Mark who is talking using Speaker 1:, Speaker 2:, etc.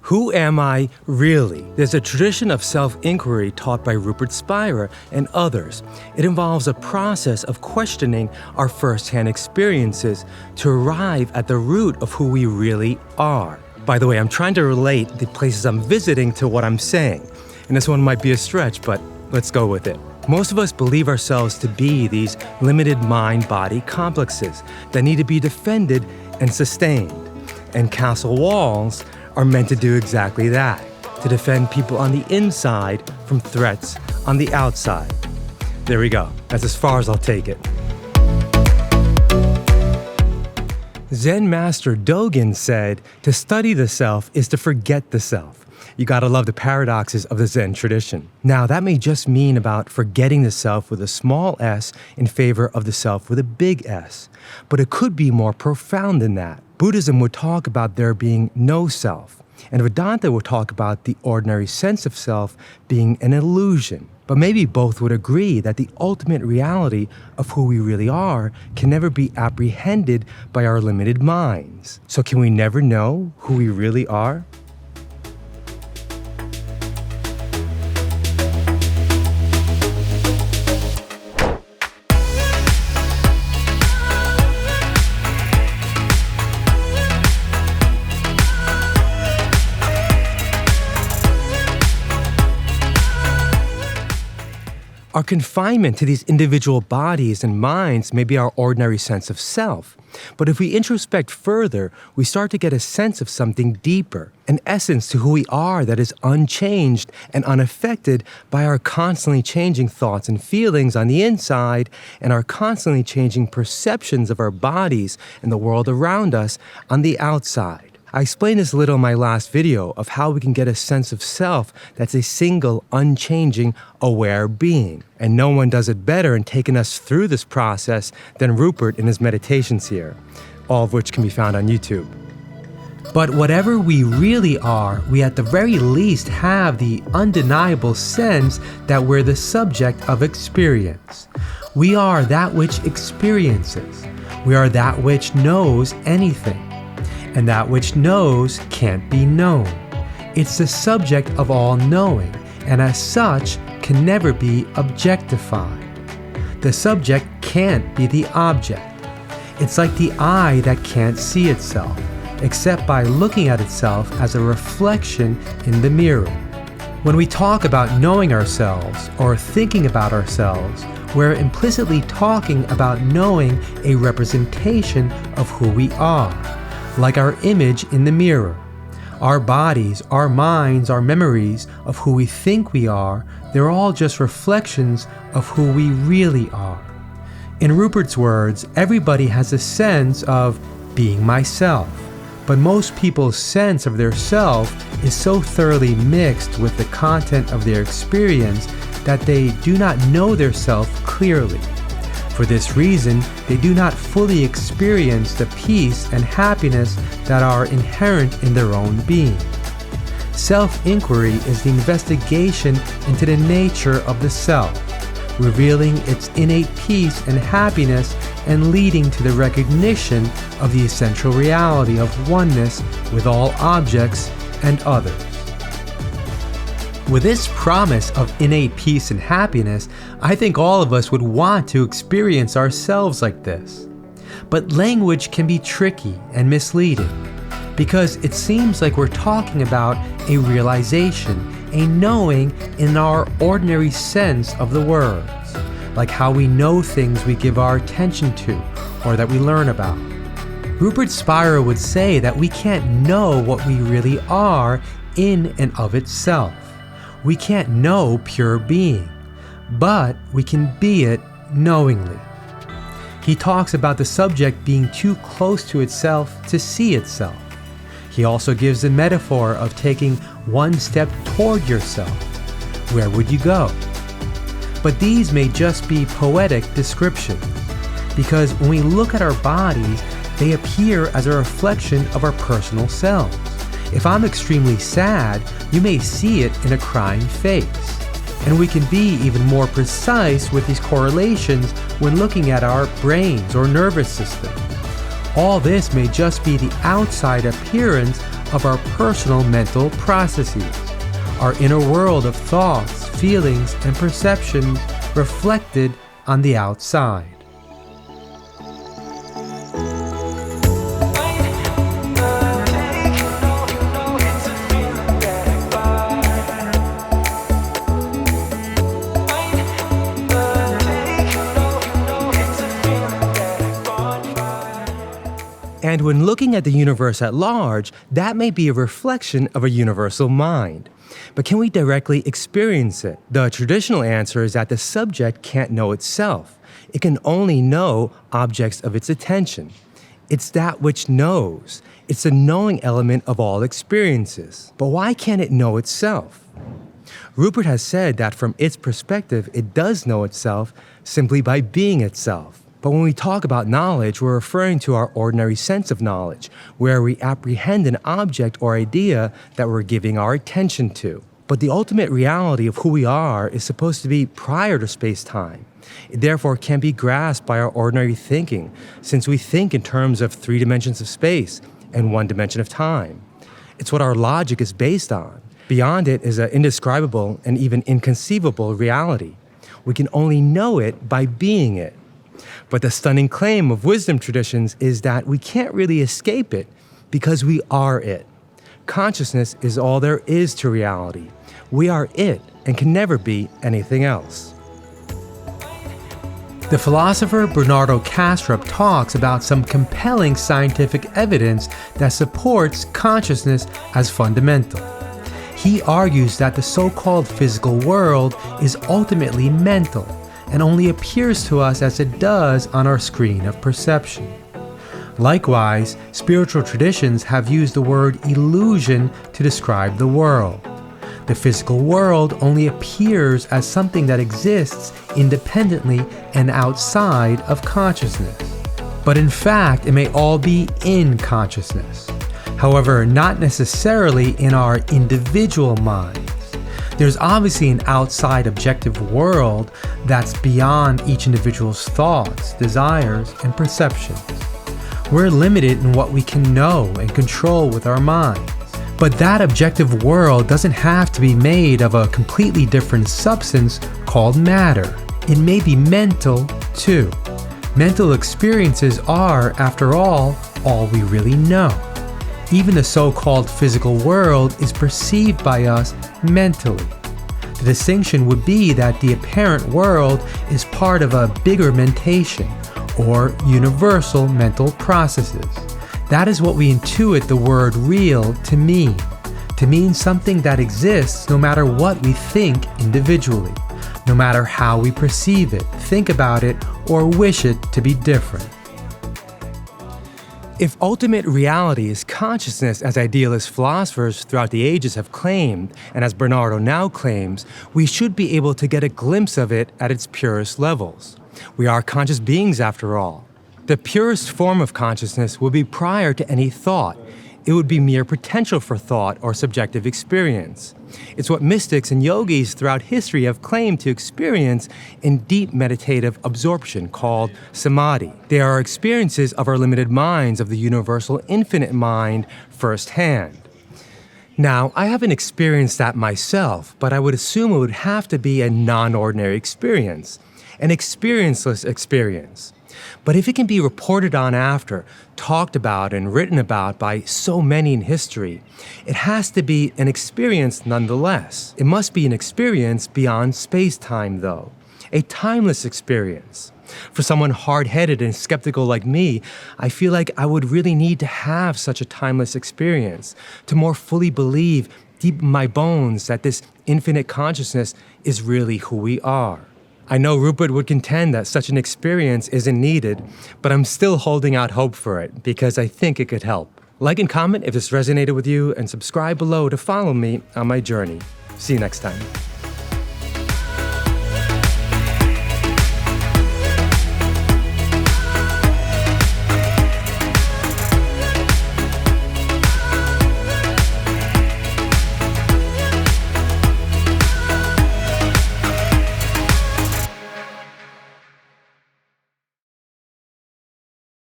Speaker 1: Who am I really? There's a tradition of self-inquiry taught by Rupert Spira and others. It involves a process of questioning our first-hand experiences to arrive at the root of who we really are. By the way, I'm trying to relate the places I'm visiting to what I'm saying. And this one might be a stretch, but let's go with it. Most of us believe ourselves to be these limited mind-body complexes that need to be defended and sustained. And castle walls are meant to do exactly that, to defend people on the inside from threats on the outside. There we go. That's as far as I'll take it. Zen master Dogen said, to study the self is to forget the self. You gotta love the paradoxes of the Zen tradition. Now, that may just mean about forgetting the self with a small s in favor of the self with a big S. But it could be more profound than that. Buddhism would talk about there being no self, and Vedanta would talk about the ordinary sense of self being an illusion. But maybe both would agree that the ultimate reality of who we really are can never be apprehended by our limited minds. So can we never know who we really are? Our confinement to these individual bodies and minds may be our ordinary sense of self. But if we introspect further, we start to get a sense of something deeper, an essence to who we are that is unchanged and unaffected by our constantly changing thoughts and feelings on the inside and our constantly changing perceptions of our bodies and the world around us on the outside. I explained this a little in my last video of how we can get a sense of self that's a single, unchanging, aware being. And no one does it better in taking us through this process than Rupert in his meditations here, all of which can be found on YouTube. But whatever we really are, we at the very least have the undeniable sense that we're the subject of experience. We are that which experiences. We are that which knows anything. And that which knows can't be known. It's the subject of all knowing, and as such, can never be objectified. The subject can't be the object. It's like the eye that can't see itself, except by looking at itself as a reflection in the mirror. When we talk about knowing ourselves or thinking about ourselves, we're implicitly talking about knowing a representation of who we are. Like our image in the mirror. Our bodies, our minds, our memories of who we think we are, they're all just reflections of who we really are. In Rupert's words, everybody has a sense of being myself, but most people's sense of their self is so thoroughly mixed with the content of their experience that they do not know their self clearly. For this reason, they do not fully experience the peace and happiness that are inherent in their own being. Self-inquiry is the investigation into the nature of the self, revealing its innate peace and happiness and leading to the recognition of the essential reality of oneness with all objects and others. With this promise of innate peace and happiness, I think all of us would want to experience ourselves like this. But language can be tricky and misleading, because it seems like we're talking about a realization, a knowing in our ordinary sense of the words, like how we know things we give our attention to or that we learn about. Rupert Spira would say that we can't know what we really are in and of itself. We can't know pure being, but we can be it knowingly. He talks about the subject being too close to itself to see itself. He also gives the metaphor of taking one step toward yourself. Where would you go? But these may just be poetic descriptions, because when we look at our bodies, they appear as a reflection of our personal selves. If I'm extremely sad, you may see it in a crying face. And we can be even more precise with these correlations when looking at our brains or nervous system. All this may just be the outside appearance of our personal mental processes, our inner world of thoughts, feelings, and perceptions reflected on the outside. And when looking at the universe at large, that may be a reflection of a universal mind. But can we directly experience it? The traditional answer is that the subject can't know itself. It can only know objects of its attention. It's that which knows. It's the knowing element of all experiences. But why can't it know itself? Rupert has said that from its perspective, it does know itself simply by being itself. But when we talk about knowledge, we're referring to our ordinary sense of knowledge, where we apprehend an object or idea that we're giving our attention to. But the ultimate reality of who we are is supposed to be prior to space-time. It therefore can't be grasped by our ordinary thinking, since we think in terms of 3 dimensions of space and 1 dimension of time. It's what our logic is based on. Beyond it is an indescribable and even inconceivable reality. We can only know it by being it. But the stunning claim of wisdom traditions is that we can't really escape it because we are it. Consciousness is all there is to reality. We are it and can never be anything else. The philosopher Bernardo Kastrup talks about some compelling scientific evidence that supports consciousness as fundamental. He argues that the so-called physical world is ultimately mental and only appears to us as it does on our screen of perception. Likewise, spiritual traditions have used the word illusion to describe the world. The physical world only appears as something that exists independently and outside of consciousness. But in fact, it may all be in consciousness. However, not necessarily in our individual minds. There's obviously an outside objective world that's beyond each individual's thoughts, desires, and perceptions. We're limited in what we can know and control with our minds. But that objective world doesn't have to be made of a completely different substance called matter. It may be mental, too. Mental experiences are, after all we really know. Even the so-called physical world is perceived by us mentally. The distinction would be that the apparent world is part of a bigger mentation, or universal mental processes. That is what we intuit the word real to mean something that exists no matter what we think individually, no matter how we perceive it, think about it, or wish it to be different. If ultimate reality is consciousness, as idealist philosophers throughout the ages have claimed, and as Bernardo now claims, we should be able to get a glimpse of it at its purest levels. We are conscious beings after all. The purest form of consciousness would be prior to any thought. It would be mere potential for thought or subjective experience. It's what mystics and yogis throughout history have claimed to experience in deep meditative absorption called samadhi. They are experiences of our limited minds of the universal infinite mind firsthand. Now, I haven't experienced that myself, but I would assume it would have to be a non-ordinary experience, an experienceless experience. But if it can be reported on after, talked about and written about by so many in history, it has to be an experience nonetheless. It must be an experience beyond space-time, though. A timeless experience. For someone hard-headed and skeptical like me, I feel like I would really need to have such a timeless experience to more fully believe deep in my bones that this infinite consciousness is really who we are. I know Rupert would contend that such an experience isn't needed, but I'm still holding out hope for it because I think it could help. Like and comment if this resonated with you, and subscribe below to follow me on my journey. See you next time.